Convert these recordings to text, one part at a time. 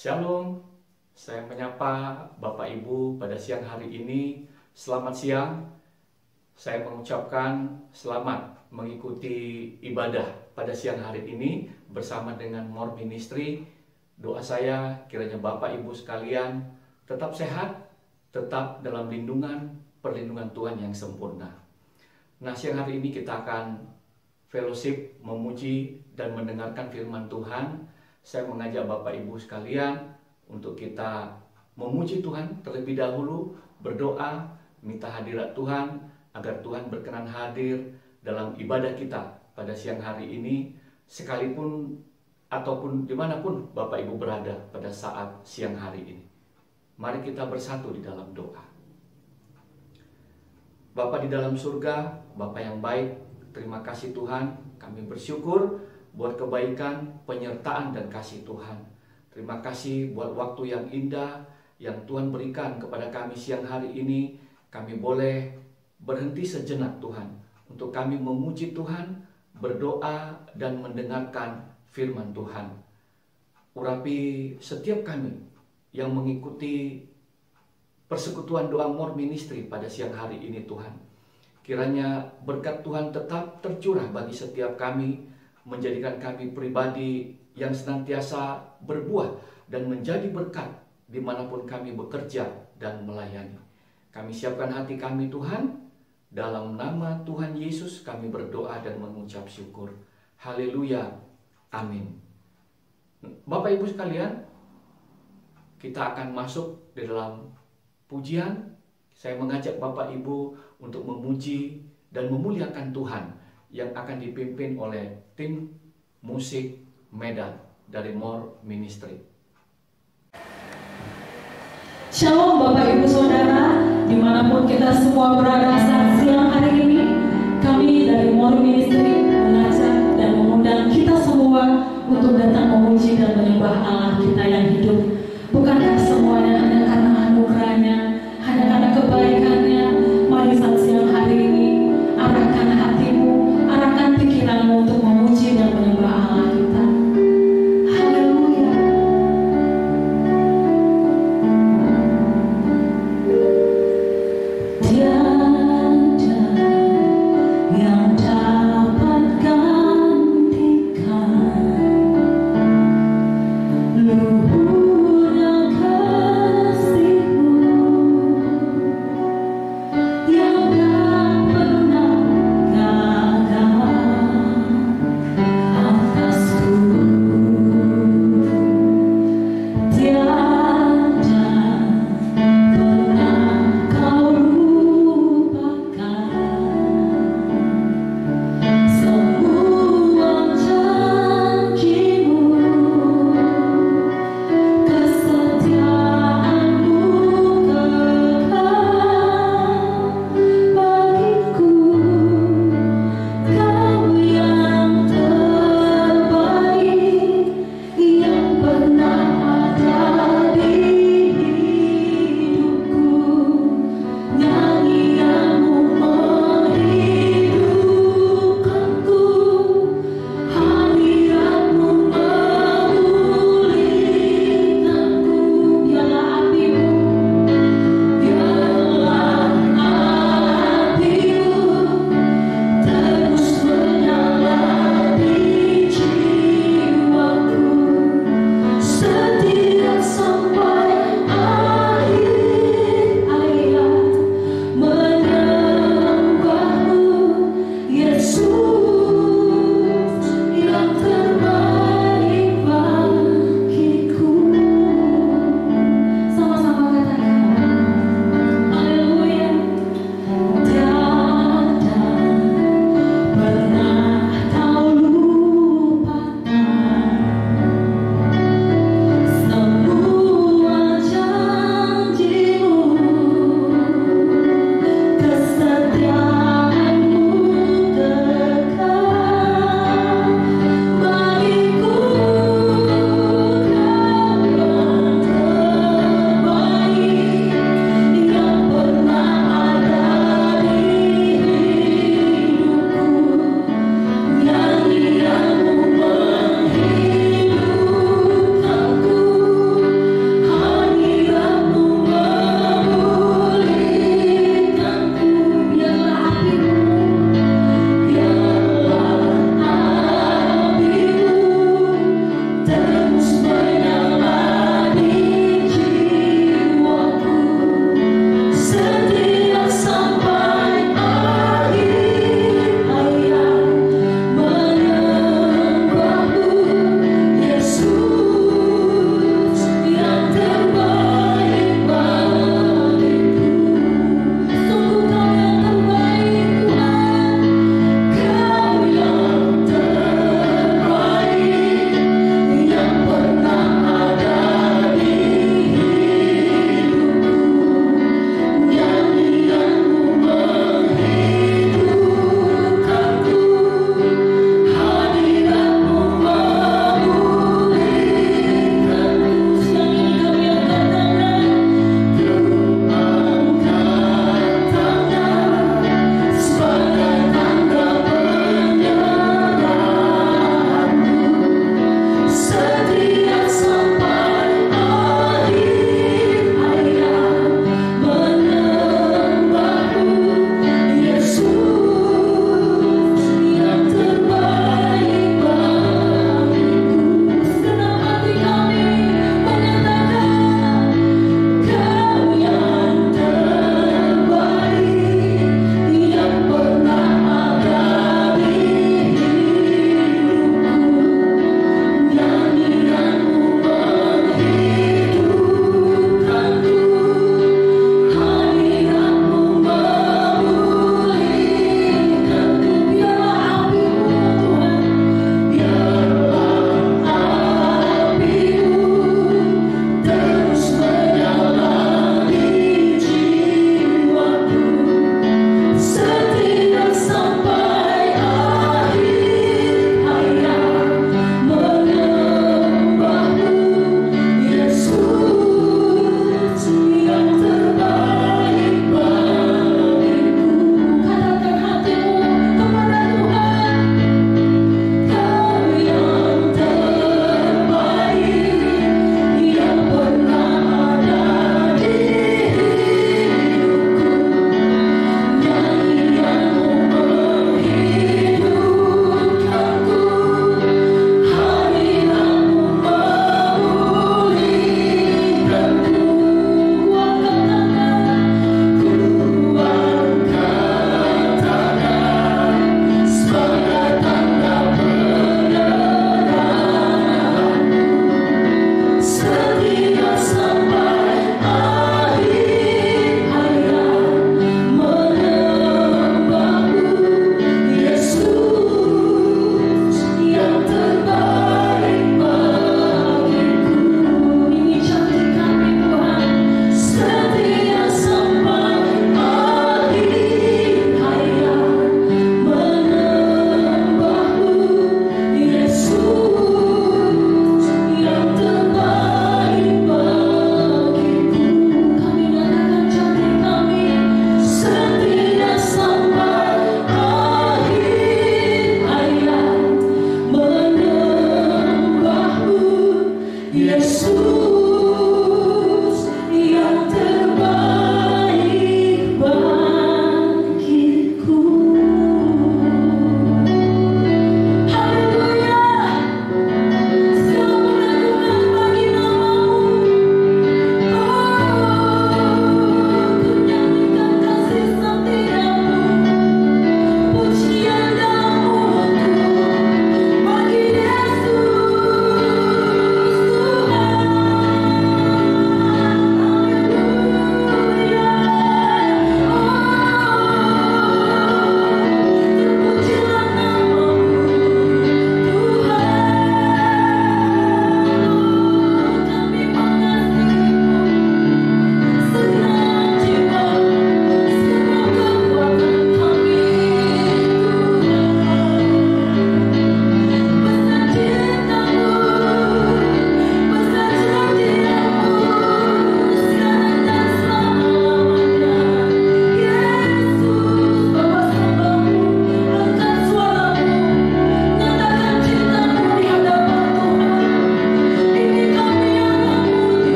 Shalom, saya menyapa Bapak Ibu pada siang hari ini. Selamat siang, saya mengucapkan selamat mengikuti ibadah pada siang hari ini bersama dengan More Ministry. Doa saya kiranya Bapak Ibu sekalian tetap sehat, tetap dalam perlindungan Tuhan yang sempurna. Nah, siang hari ini kita akan fellowship, memuji dan mendengarkan firman Tuhan. Saya mengajak Bapak Ibu sekalian untuk kita memuji Tuhan terlebih dahulu, berdoa, minta hadirat Tuhan agar Tuhan berkenan hadir dalam ibadah kita pada siang hari ini, sekalipun ataupun dimanapun Bapak Ibu berada pada saat siang hari ini. Mari kita bersatu di dalam doa. Bapa di dalam surga, Bapa yang baik, terima kasih Tuhan, kami bersyukur buat kebaikan, penyertaan dan kasih Tuhan. Terima kasih buat waktu yang indah yang Tuhan berikan kepada kami siang hari ini. Kami boleh berhenti sejenak Tuhan untuk kami memuji Tuhan, berdoa dan mendengarkan firman Tuhan. Urapi setiap kami yang mengikuti persekutuan doa More Ministry pada siang hari ini Tuhan. Kiranya berkat Tuhan tetap tercurah bagi setiap kami, menjadikan kami pribadi yang senantiasa berbuah dan menjadi berkat dimanapun kami bekerja dan melayani. Kami siapkan hati kami Tuhan, dalam nama Tuhan Yesus kami berdoa dan mengucap syukur. Haleluya, amin. Bapak Ibu sekalian, kita akan masuk di dalam pujian. Saya mengajak Bapak Ibu untuk memuji dan memuliakan Tuhan yang akan dipimpin oleh tim musik Medan dari More Ministry. Shalom Bapak Ibu Saudara, dimanapun kita semua berada saat siang hari ini, kami dari More Ministry mengajak dan mengundang kita semua untuk datang memuji dan menyembah Allah kita yang hidup. Bukankah semuanya hanya karena anugerahnya, hanya karena kebaikannya? Mari saat siang hari ini arahkan hatimu, arahkan pikiranmu untuk memuji dan menyembah Allah kita. Haleluya. Tiada yang dapat gantikan luhur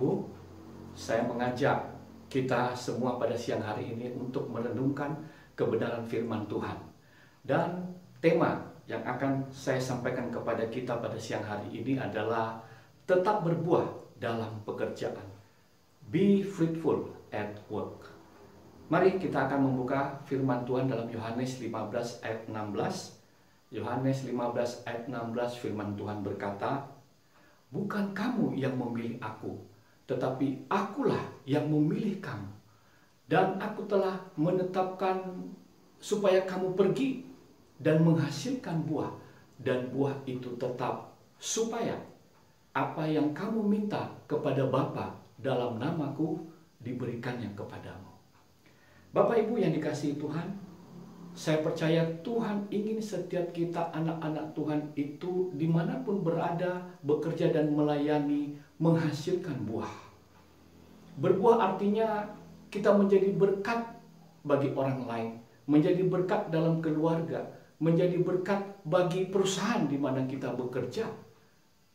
Ibu, saya mengajak kita semua pada siang hari ini untuk merenungkan kebenaran firman Tuhan. Dan tema yang akan saya sampaikan kepada kita pada siang hari ini adalah tetap berbuah dalam pekerjaan. Be fruitful at work. Mari kita akan membuka firman Tuhan dalam Yohanes 15 ayat 16. Yohanes 15 ayat 16 firman Tuhan berkata, "Bukan kamu yang memilih aku, tetapi akulah yang memilih kamu. Dan aku telah menetapkan supaya kamu pergi dan menghasilkan buah, dan buah itu tetap, supaya apa yang kamu minta kepada Bapa dalam namaku diberikannya kepadamu." Bapak Ibu yang dikasihi Tuhan, saya percaya Tuhan ingin setiap kita anak-anak Tuhan itu dimanapun berada, bekerja dan melayani, menghasilkan buah. Berbuah artinya kita menjadi berkat bagi orang lain, menjadi berkat dalam keluarga, menjadi berkat bagi perusahaan di mana kita bekerja.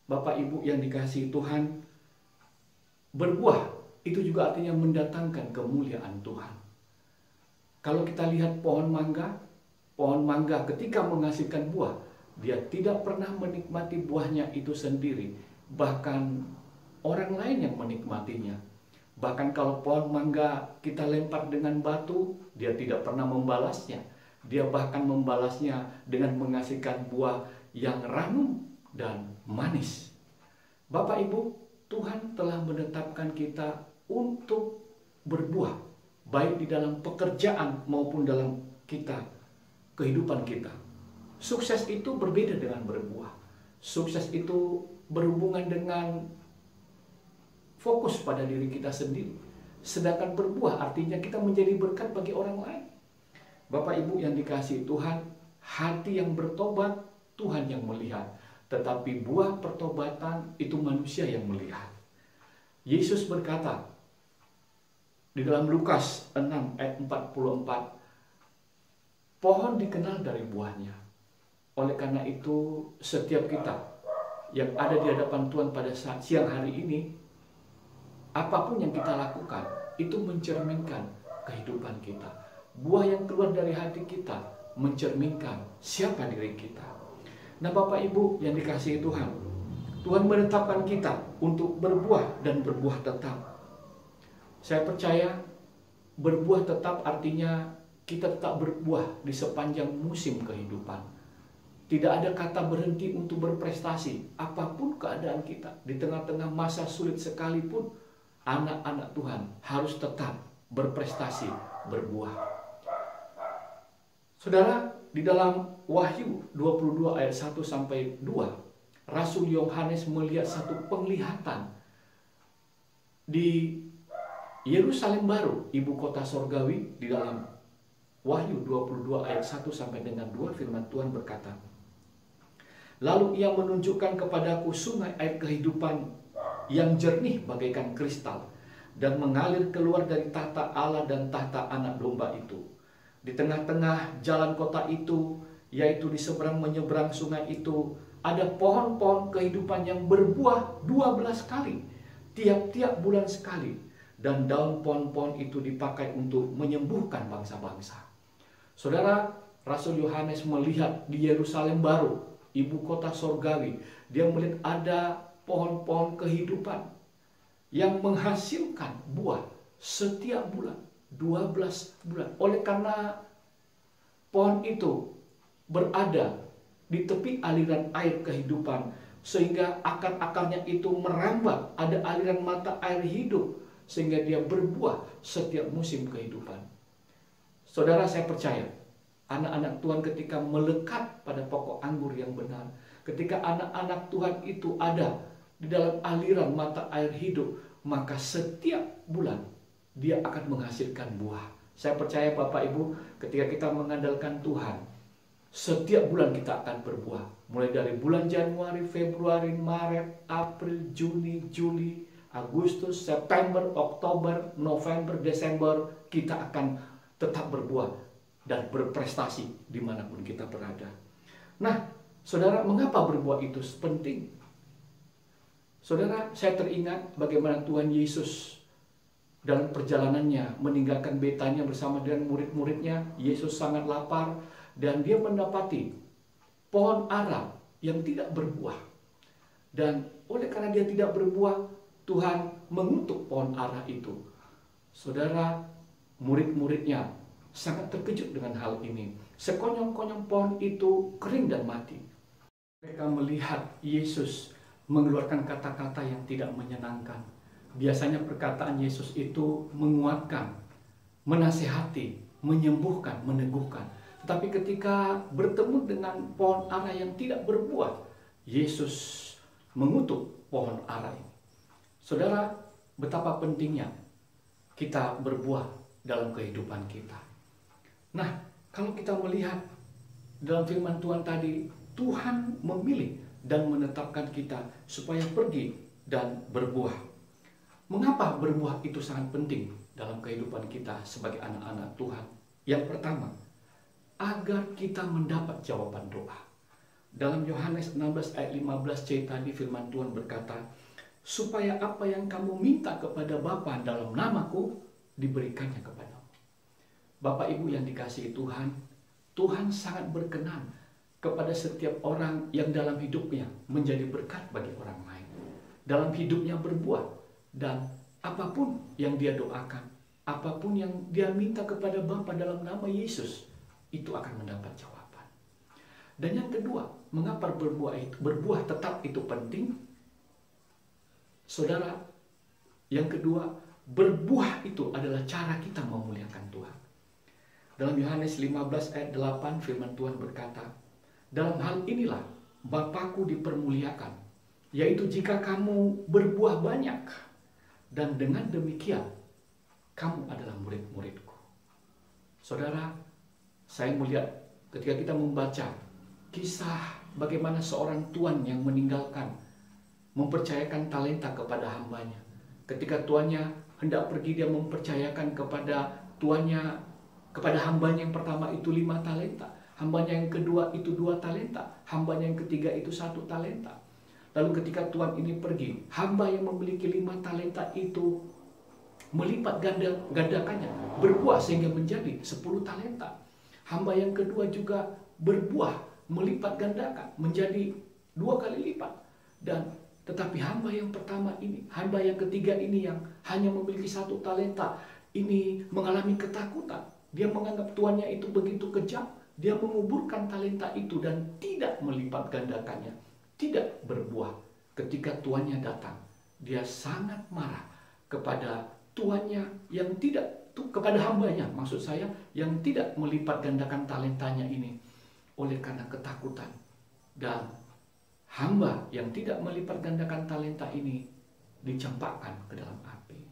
Bapak Ibu yang dikasihi Tuhan, berbuah itu juga artinya mendatangkan kemuliaan Tuhan. Kalau kita lihat pohon mangga ketika menghasilkan buah, dia tidak pernah menikmati buahnya itu sendiri, bahkan orang lain yang menikmatinya. Bahkan kalau pohon mangga kita lempar dengan batu, dia tidak pernah membalasnya. Dia bahkan membalasnya dengan menghasilkan buah yang ranum dan manis. Bapak Ibu, Tuhan telah menetapkan kita untuk berbuah, baik di dalam pekerjaan maupun dalam kehidupan kita. Sukses itu berbeda dengan berbuah. Sukses itu berhubungan dengan fokus pada diri kita sendiri. Sedangkan berbuah artinya kita menjadi berkat bagi orang lain. Bapak Ibu yang dikasihi Tuhan, hati yang bertobat Tuhan yang melihat. Tetapi buah pertobatan itu manusia yang melihat. Yesus berkata di dalam Lukas 6 ayat 44, "Pohon dikenal dari buahnya." Oleh karena itu, setiap kita yang ada di hadapan Tuhan pada saat siang hari ini, apapun yang kita lakukan, itu mencerminkan kehidupan kita. Buah yang keluar dari hati kita mencerminkan siapa diri kita. Nah Bapak Ibu yang dikasihi Tuhan, Tuhan menetapkan kita untuk berbuah dan berbuah tetap. Saya percaya berbuah tetap artinya kita tetap berbuah di sepanjang musim kehidupan. Tidak ada kata berhenti untuk berprestasi. Apapun keadaan kita, di tengah-tengah masa sulit sekalipun, anak-anak Tuhan harus tetap berprestasi, berbuah. Saudara, di dalam Wahyu 22 ayat 1 sampai 2, Rasul Yohanes melihat satu penglihatan di Yerusalem baru, ibu kota sorgawi. Di dalam Wahyu 22 ayat 1 sampai dengan 2 firman Tuhan berkata, "Lalu ia menunjukkan kepadaku sungai air kehidupan yang jernih bagaikan kristal dan mengalir keluar dari tahta Allah dan tahta anak domba itu. Di tengah-tengah jalan kota itu, yaitu di seberang menyeberang sungai itu, ada pohon-pohon kehidupan yang berbuah 12 kali, tiap-tiap bulan sekali. Dan daun pohon-pohon itu dipakai untuk menyembuhkan bangsa-bangsa." Saudara, Rasul Yohanes melihat di Yerusalem baru, ibu kota sorgawi, dia melihat ada pohon-pohon kehidupan yang menghasilkan buah setiap bulan, 12 bulan. Oleh karena pohon itu berada di tepi aliran air kehidupan, sehingga akar-akarnya itu merambat, ada aliran mata air hidup, sehingga dia berbuah setiap musim kehidupan. Saudara, saya percaya anak-anak Tuhan ketika melekat pada pokok anggur yang benar, ketika anak-anak Tuhan itu ada di dalam aliran mata air hidup, maka setiap bulan dia akan menghasilkan buah. Saya percaya Bapak Ibu, ketika kita mengandalkan Tuhan, setiap bulan kita akan berbuah. Mulai dari bulan Januari, Februari, Maret, April, Juni, Juli, Agustus, September, Oktober, November, Desember, kita akan tetap berbuah dan berprestasi dimanapun kita berada. Nah, saudara, mengapa berbuah itu penting? Saudara, saya teringat bagaimana Tuhan Yesus dalam perjalanannya meninggalkan Betania bersama dengan murid-muridnya. Yesus sangat lapar dan dia mendapati pohon ara yang tidak berbuah. Dan oleh karena dia tidak berbuah, Tuhan mengutuk pohon ara itu. Saudara, murid-muridnya sangat terkejut dengan hal ini. Sekonyong-konyong pohon itu kering dan mati. Mereka melihat Yesus mengeluarkan kata-kata yang tidak menyenangkan. Biasanya perkataan Yesus itu menguatkan, menasihati, menyembuhkan, meneguhkan. Tetapi ketika bertemu dengan pohon ara yang tidak berbuah, Yesus mengutuk pohon ara ini. Saudara, betapa pentingnya kita berbuah dalam kehidupan kita. Nah, kalau kita melihat dalam firman Tuhan tadi, Tuhan memilih dan menetapkan kita supaya pergi dan berbuah. Mengapa berbuah itu sangat penting dalam kehidupan kita sebagai anak-anak Tuhan? Yang pertama, agar kita mendapat jawaban doa. Dalam Yohanes 16 ayat 15c tadi firman Tuhan berkata, supaya apa yang kamu minta kepada Bapa dalam namaku, diberikannya kepadamu. Bapak Ibu yang dikasihi Tuhan, Tuhan sangat berkenan kepada setiap orang yang dalam hidupnya menjadi berkat bagi orang lain. Dalam hidupnya berbuah, dan apapun yang dia doakan, apapun yang dia minta kepada Bapa dalam nama Yesus, itu akan mendapat jawaban. Dan yang kedua, mengapa berbuah tetap itu penting? Saudara, yang kedua, berbuah itu adalah cara kita memuliakan Tuhan. Dalam Yohanes 15 ayat 8 firman Tuhan berkata, dalam hal inilah Bapakku dipermuliakan, yaitu jika kamu berbuah banyak, dan dengan demikian kamu adalah murid-muridku. Saudara, saya melihat ketika kita membaca kisah bagaimana seorang tuan yang meninggalkan, mempercayakan talenta kepada hambanya. Ketika tuannya hendak pergi, dia mempercayakan kepada tuannya, kepada hambanya yang pertama itu 5 talenta. Hambanya yang kedua itu 2 talenta. Hambanya yang ketiga itu 1 talenta. Lalu ketika tuan ini pergi, hamba yang memiliki 5 talenta itu melipat gandakannya, berbuah sehingga menjadi 10 talenta. Hamba yang kedua juga berbuah, melipat gandakan menjadi 2 kali lipat. Dan tetapi hamba yang pertama ini, hamba yang ketiga ini yang hanya memiliki 1 talenta, ini mengalami ketakutan. Dia menganggap tuannya itu begitu kejam. Dia menguburkan talenta itu dan tidak melipat gandakannya, tidak berbuah. Ketika tuannya datang, dia sangat marah kepada tuannya yang tidak, kepada hambanya maksud saya, yang tidak melipat gandakan talentanya ini oleh karena ketakutan. Dan hamba yang tidak melipat gandakan talenta ini dicampakkan ke dalam api.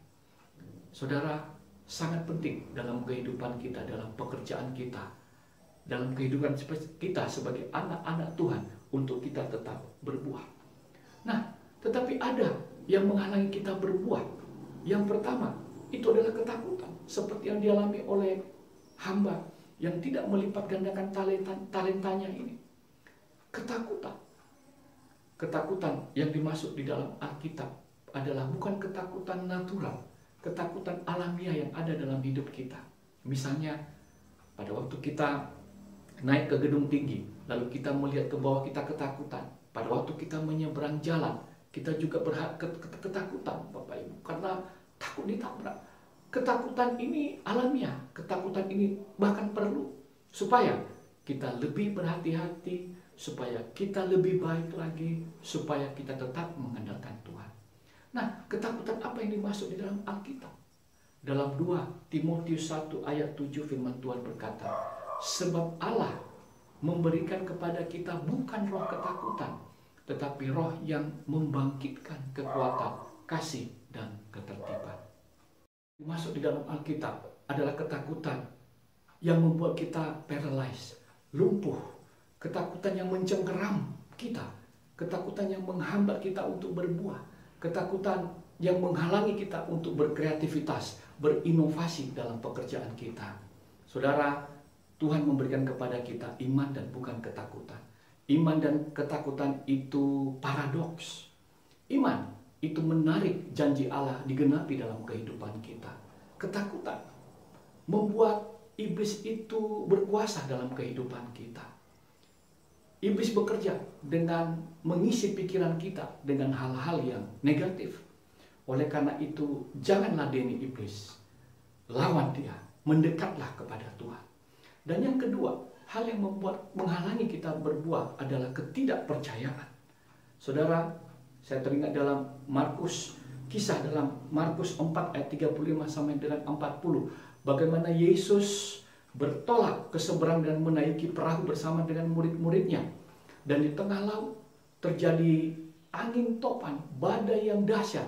Saudara, sangat penting dalam kehidupan kita, dalam pekerjaan kita, dalam kehidupan kita sebagai anak-anak Tuhan untuk kita tetap berbuah. Nah, tetapi ada yang menghalangi kita berbuah. Yang pertama, itu adalah ketakutan. Seperti yang dialami oleh hamba yang tidak melipat gandakan talentanya ini. Ketakutan. Ketakutan yang dimaksud di dalam Alkitab adalah bukan ketakutan natural, ketakutan alamiah yang ada dalam hidup kita. Misalnya, pada waktu kita naik ke gedung tinggi, lalu kita melihat ke bawah, kita ketakutan. Pada waktu kita menyeberang jalan, kita juga ketakutan, Bapak Ibu, karena takut ditabrak. Ketakutan ini alamiah, ketakutan ini bahkan perlu supaya kita lebih berhati-hati, supaya kita lebih baik lagi, supaya kita tetap mengandalkan Tuhan. Nah, ketakutan apa yang dimaksud di dalam Alkitab? Dalam 2 Timotius 1 ayat 7 firman Tuhan berkata, sebab Allah memberikan kepada kita bukan roh ketakutan, tetapi roh yang membangkitkan kekuatan, kasih, dan ketertiban. Masuk di dalam Alkitab adalah ketakutan yang membuat kita paralyzed, lumpuh, ketakutan yang mencengkeram kita, ketakutan yang menghambat kita untuk berbuah, ketakutan yang menghalangi kita untuk berkreativitas, berinovasi dalam pekerjaan kita. Saudara, Tuhan memberikan kepada kita iman dan bukan ketakutan. Iman dan ketakutan itu paradoks. Iman itu menarik janji Allah digenapi dalam kehidupan kita. Ketakutan membuat iblis itu berkuasa dalam kehidupan kita. Iblis bekerja dengan mengisi pikiran kita dengan hal-hal yang negatif. Oleh karena itu, jangan ladeni iblis. Lawan dia, mendekatlah kepada Tuhan. Dan yang kedua, hal yang menghalangi kita berbuah adalah ketidakpercayaan. Saudara, saya teringat dalam kisah dalam Markus 4 ayat 35 sampai dengan 40. Bagaimana Yesus bertolak ke seberang dan menaiki perahu bersama dengan murid-muridnya. Dan di tengah laut terjadi angin topan, badai yang dahsyat,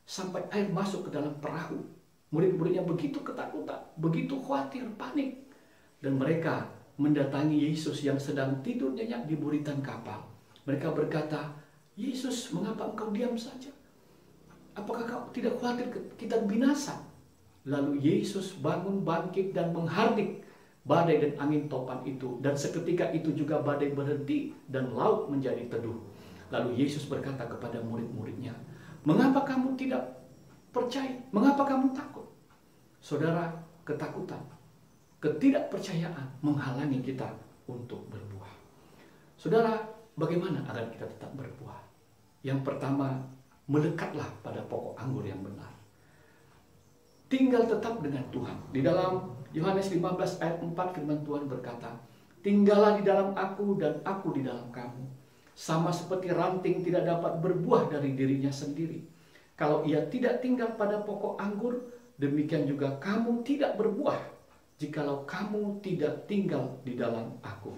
sampai air masuk ke dalam perahu. Murid-muridnya begitu ketakutan, begitu khawatir, panik. Dan mereka mendatangi Yesus yang sedang tidur nyenyak di buritan kapal. Mereka berkata, "Yesus, mengapa engkau diam saja? Apakah kau tidak khawatir kita binasa?" Lalu Yesus bangun, bangkit, dan menghardik badai dan angin topan itu. Dan seketika itu juga badai berhenti dan laut menjadi teduh. Lalu Yesus berkata kepada murid-muridnya, "Mengapa kamu tidak percaya? Mengapa kamu takut?" Saudara, ketakutan, ketidakpercayaan menghalangi kita untuk berbuah. Saudara, bagaimana agar kita tetap berbuah? Yang pertama, melekatlah pada pokok anggur yang benar. Tinggal tetap dengan Tuhan. Di dalam Yohanes 15 ayat 4 firman Tuhan berkata, "Tinggallah di dalam aku dan aku di dalam kamu. Sama seperti ranting tidak dapat berbuah dari dirinya sendiri. Kalau ia tidak tinggal pada pokok anggur, demikian juga kamu tidak berbuah jikalau kamu tidak tinggal di dalam aku."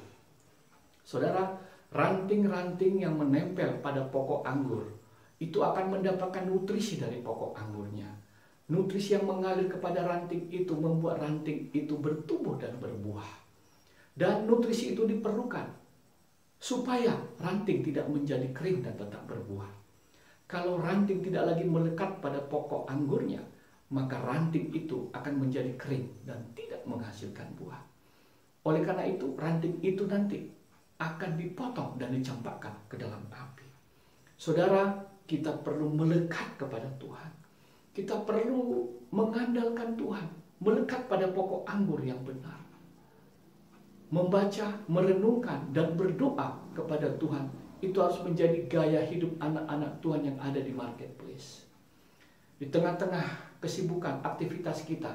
Saudara, ranting-ranting yang menempel pada pokok anggur itu akan mendapatkan nutrisi dari pokok anggurnya. Nutrisi yang mengalir kepada ranting itu membuat ranting itu bertumbuh dan berbuah. Dan nutrisi itu diperlukan supaya ranting tidak menjadi kering dan tetap berbuah. Kalau ranting tidak lagi melekat pada pokok anggurnya, maka ranting itu akan menjadi kering dan tidak menghasilkan buah. Oleh karena itu, ranting itu nanti akan dipotong dan dicampakkan ke dalam api. Saudara, kita perlu melekat kepada Tuhan. Kita perlu mengandalkan Tuhan, melekat pada pokok anggur yang benar. Membaca, merenungkan, dan berdoa kepada Tuhan, itu harus menjadi gaya hidup anak-anak Tuhan yang ada di marketplace. Di tengah-tengah kesibukan aktivitas kita,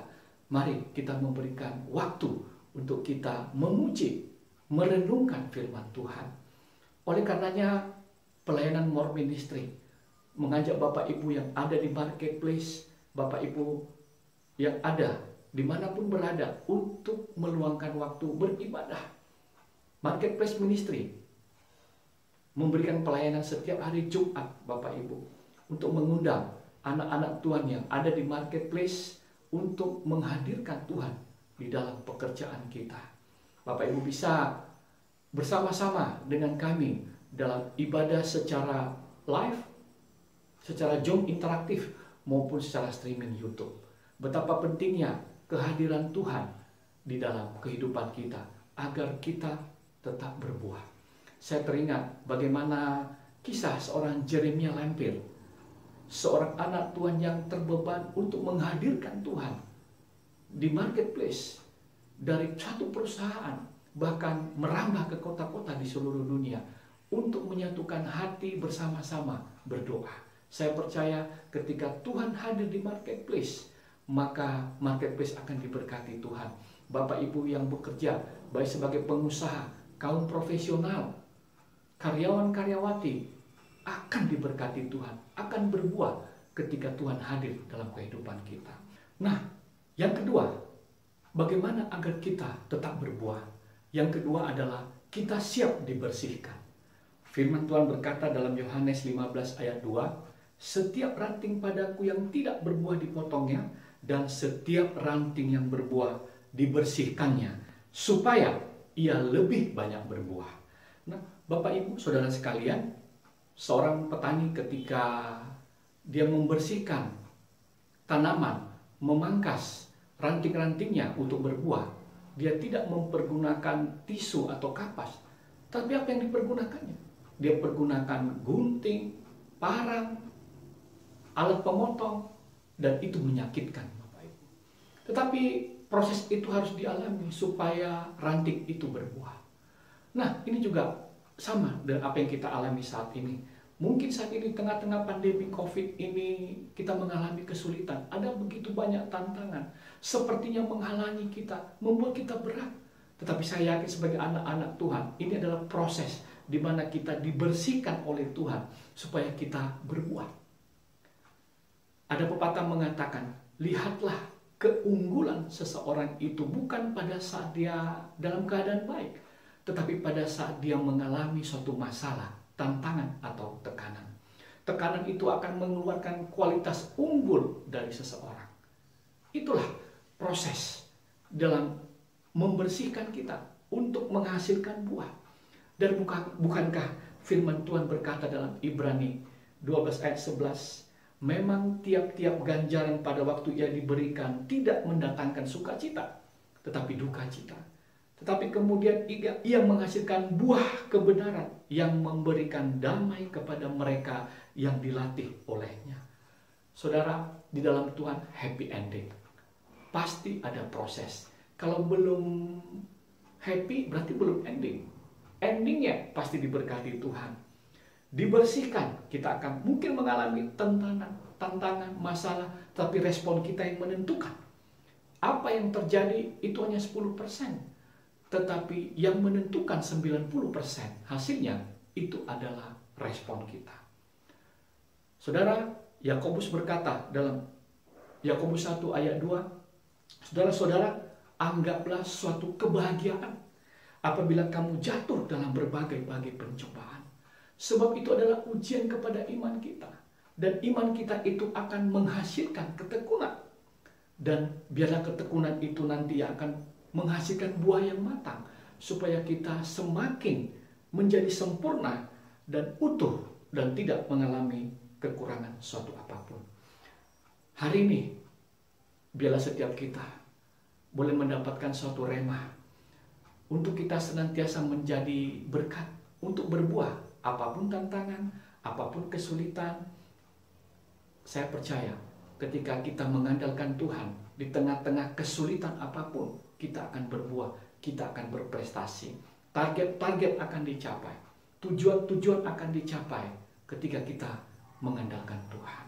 mari kita memberikan waktu untuk kita memuji, merenungkan firman Tuhan. Oleh karenanya, pelayanan More Ministry mengajak Bapak Ibu yang ada di marketplace, Bapak Ibu yang ada dimanapun berada, untuk meluangkan waktu beribadah. Marketplace Ministry memberikan pelayanan setiap hari Jumat, Bapak Ibu, untuk mengundang anak-anak Tuhan yang ada di marketplace untuk menghadirkan Tuhan di dalam pekerjaan kita. Bapak Ibu bisa bersama-sama dengan kami dalam ibadah secara live, secara Zoom interaktif, maupun secara streaming YouTube. Betapa pentingnya kehadiran Tuhan di dalam kehidupan kita agar kita tetap berbuah. Saya teringat bagaimana kisah seorang Jeremia Lampir, seorang anak Tuhan yang terbeban untuk menghadirkan Tuhan di marketplace dari satu perusahaan, bahkan merambah ke kota-kota di seluruh dunia untuk menyatukan hati bersama-sama berdoa. Saya percaya ketika Tuhan hadir di marketplace, maka marketplace akan diberkati Tuhan. Bapak Ibu yang bekerja, baik sebagai pengusaha, kaum profesional, karyawan-karyawati, akan diberkati Tuhan, akan berbuah ketika Tuhan hadir dalam kehidupan kita. Nah, yang kedua, bagaimana agar kita tetap berbuah? Yang kedua adalah kita siap dibersihkan. Firman Tuhan berkata dalam Yohanes 15 ayat 2, "Setiap ranting padaku yang tidak berbuah dipotongnya, dan setiap ranting yang berbuah dibersihkannya, supaya ia lebih banyak berbuah." Nah, Bapak Ibu Saudara sekalian, seorang petani ketika dia membersihkan tanaman, memangkas ranting-rantingnya untuk berbuah, dia tidak mempergunakan tisu atau kapas. Tapi apa yang dipergunakannya? Dia pergunakan gunting, parang, alat pemotong, dan itu menyakitkan Bapak Ibu. Tetapi proses itu harus dialami supaya ranting itu berbuah. Nah, ini juga sama dengan apa yang kita alami saat ini. Mungkin saat ini tengah-tengah pandemi COVID ini kita mengalami kesulitan. Ada begitu banyak tantangan. Sepertinya menghalangi kita, membuat kita berat. Tetapi saya yakin sebagai anak-anak Tuhan, ini adalah proses di mana kita dibersihkan oleh Tuhan supaya kita berbuah. Ada pepatah mengatakan, lihatlah keunggulan seseorang itu bukan pada saat dia dalam keadaan baik, tetapi pada saat dia mengalami suatu masalah, tantangan atau tekanan. Tekanan itu akan mengeluarkan kualitas unggul dari seseorang. Itulah proses dalam membersihkan kita untuk menghasilkan buah. Dan bukankah firman Tuhan berkata dalam Ibrani 12 ayat 11, memang tiap-tiap ganjaran pada waktu ia diberikan tidak mendatangkan sukacita, tetapi duka cita. Tetapi kemudian ia menghasilkan buah kebenaran yang memberikan damai kepada mereka yang dilatih olehnya. Saudara, di dalam Tuhan happy ending. Pasti ada proses. Kalau belum happy berarti belum ending. Endingnya pasti diberkati Tuhan. Dibersihkan, kita akan mungkin mengalami tantangan, masalah, tapi respon kita yang menentukan. Apa yang terjadi itu hanya 10%. Tetapi yang menentukan 90% hasilnya itu adalah respon kita. Saudara, Yakobus berkata dalam Yakobus 1 ayat 2, saudara-saudara, anggaplah suatu kebahagiaan apabila kamu jatuh dalam berbagai-bagai pencobaan. Sebab itu adalah ujian kepada iman kita. Dan iman kita itu akan menghasilkan ketekunan. Dan biarlah ketekunan itu nanti akan menghasilkan buah yang matang, supaya kita semakin menjadi sempurna dan utuh dan tidak mengalami kekurangan suatu apapun. Hari ini, biarlah setiap kita boleh mendapatkan suatu rema untuk kita senantiasa menjadi berkat, untuk berbuah apapun tantangan, apapun kesulitan. Saya percaya ketika kita mengandalkan Tuhan di tengah-tengah kesulitan apapun, kita akan berbuah, kita akan berprestasi. Target-target akan dicapai. Tujuan-tujuan akan dicapai ketika kita mengandalkan Tuhan.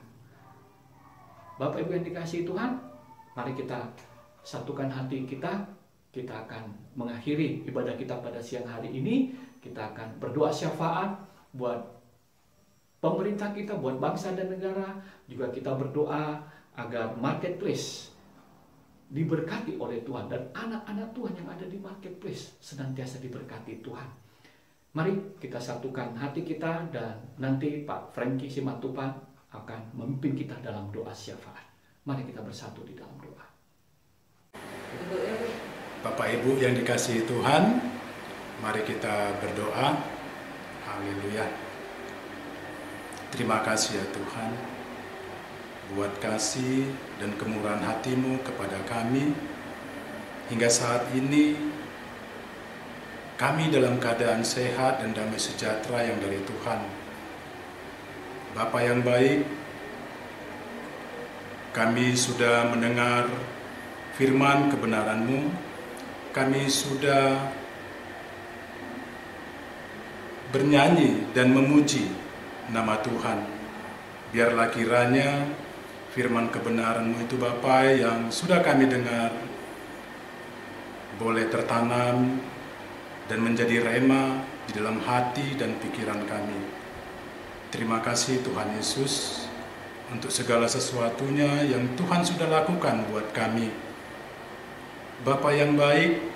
Bapak Ibu yang dikasihi Tuhan, mari kita satukan hati kita. Kita akan mengakhiri ibadah kita pada siang hari ini. Kita akan berdoa syafaat buat pemerintah kita, buat bangsa dan negara. Juga kita berdoa agar marketplace diberkati oleh Tuhan, dan anak-anak Tuhan yang ada di marketplace senantiasa diberkati Tuhan. Mari kita satukan hati kita, dan nanti Pak Frankie Simatupang akan memimpin kita dalam doa syafaat. Mari kita bersatu di dalam doa. Bapak Ibu yang dikasihi Tuhan, mari kita berdoa. Haleluya. Terima kasih ya Tuhan, buat kasih dan kemurahan hati-Mu kepada kami. Hingga saat ini kami dalam keadaan sehat dan damai sejahtera yang dari Tuhan. Bapa yang baik, kami sudah mendengar firman kebenaran-Mu. Kami sudah bernyanyi dan memuji nama Tuhan. Biarlah kiranya firman kebenaran-Mu itu Bapa yang sudah kami dengar boleh tertanam dan menjadi rema di dalam hati dan pikiran kami. Terima kasih Tuhan Yesus untuk segala sesuatunya yang Tuhan sudah lakukan buat kami. Bapa yang baik,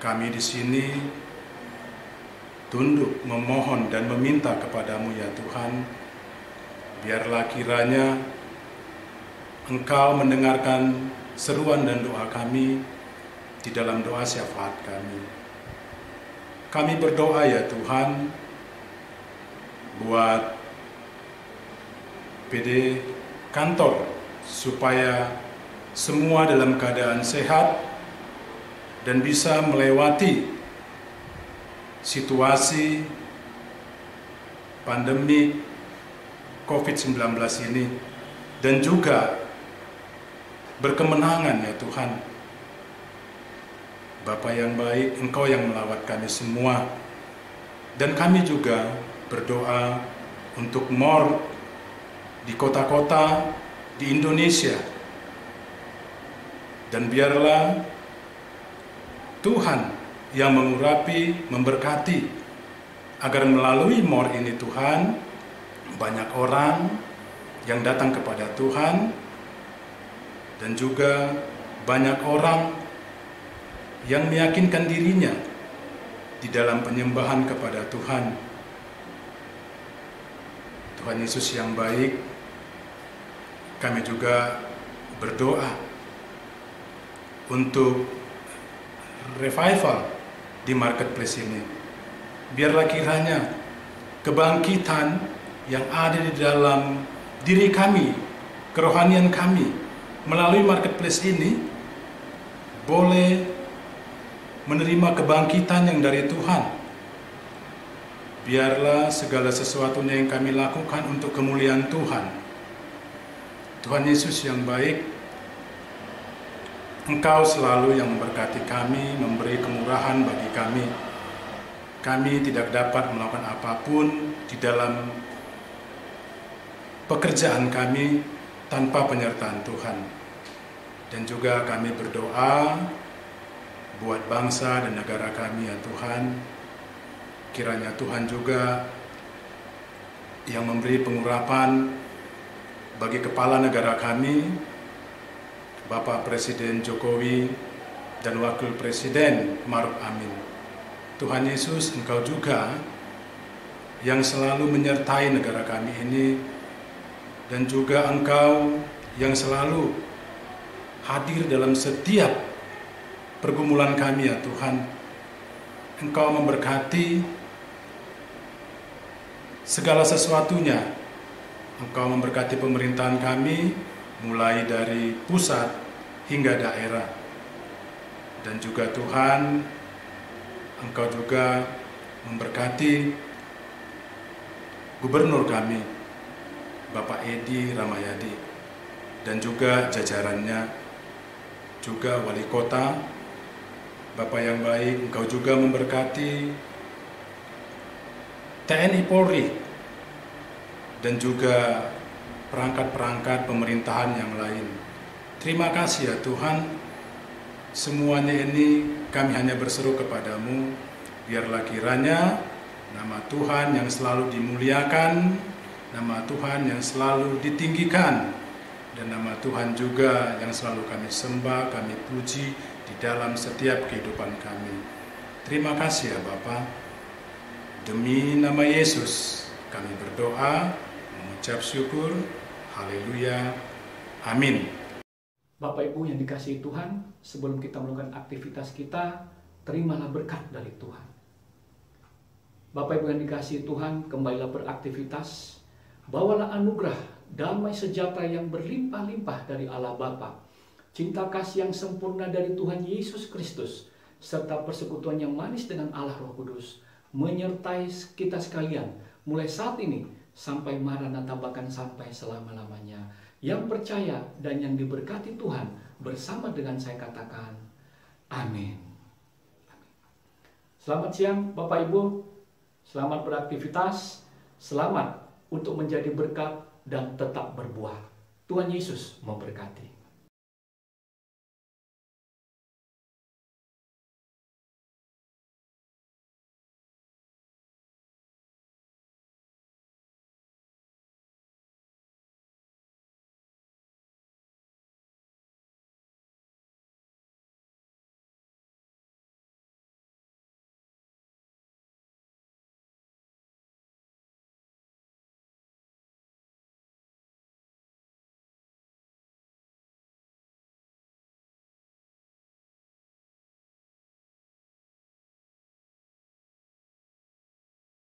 kami di sini tunduk memohon dan meminta kepadamu ya Tuhan. Biarlah kiranya Engkau mendengarkan seruan dan doa kami di dalam doa syafaat kami. Kami berdoa ya Tuhan buat PD kantor, supaya semua dalam keadaan sehat dan bisa melewati situasi pandemi COVID-19 ini, dan juga berkemenangan ya Tuhan. Bapa yang baik, Engkau yang melawat kami semua, dan kami juga berdoa untuk MOR di kota-kota di Indonesia. Dan biarlah Tuhan yang mengurapi, memberkati, agar melalui MOR ini Tuhan, banyak orang yang datang kepada Tuhan, dan juga banyak orang yang meyakinkan dirinya di dalam penyembahan kepada Tuhan. Tuhan Yesus yang baik, kami juga berdoa untuk revival di marketplace ini. Biarlah kiranya kebangkitan yang ada di dalam diri kami, kerohanian kami, melalui marketplace ini boleh menerima kebangkitan yang dari Tuhan. Biarlah segala sesuatunya yang kami lakukan untuk kemuliaan Tuhan. Tuhan Yesus yang baik, Engkau selalu yang memberkati kami, memberi kemurahan bagi kami. Kami tidak dapat melakukan apapun di dalam pekerjaan kami tanpa penyertaan Tuhan. Dan juga kami berdoa buat bangsa dan negara kami ya Tuhan. Kiranya Tuhan juga yang memberi pengurapan bagi kepala negara kami, Bapak Presiden Jokowi dan Wakil Presiden Maruf Amin. Tuhan Yesus, Engkau juga yang selalu menyertai negara kami ini, dan juga Engkau yang selalu hadir dalam setiap pergumulan kami ya Tuhan. Engkau memberkati segala sesuatunya. Engkau memberkati pemerintahan kami, mulai dari pusat hingga daerah. Dan juga Tuhan, Engkau juga memberkati gubernur kami, Bapak Edi Ramayadi, dan juga jajarannya, juga wali kota. Bapak yang baik, Engkau juga memberkati TNI Polri, dan juga perangkat-perangkat pemerintahan yang lain. Terima kasih ya Tuhan. Semuanya ini kami hanya berseru kepadamu, biarlah kiranya nama Tuhan yang selalu dimuliakan, nama Tuhan yang selalu ditinggikan, dan nama Tuhan juga yang selalu kami sembah, kami puji di dalam setiap kehidupan kami. Terima kasih ya Bapa. Demi nama Yesus kami berdoa, mengucap syukur. Haleluya. Amin. Bapak Ibu yang dikasihi Tuhan, sebelum kita melakukan aktivitas kita, terimalah berkat dari Tuhan. Bapak Ibu yang dikasihi Tuhan, kembalilah beraktivitas. Bawalah anugerah, damai sejahtera yang berlimpah-limpah dari Allah Bapa, cinta kasih yang sempurna dari Tuhan Yesus Kristus, serta persekutuan yang manis dengan Allah Roh Kudus, menyertai kita sekalian, mulai saat ini sampai Maranatha, bahkan sampai selama-lamanya. Yang percaya dan yang diberkati Tuhan bersama dengan saya katakan, amin. Selamat siang Bapak Ibu, selamat beraktivitas, selamat untuk menjadi berkat dan tetap berbuah. Tuhan Yesus memberkati.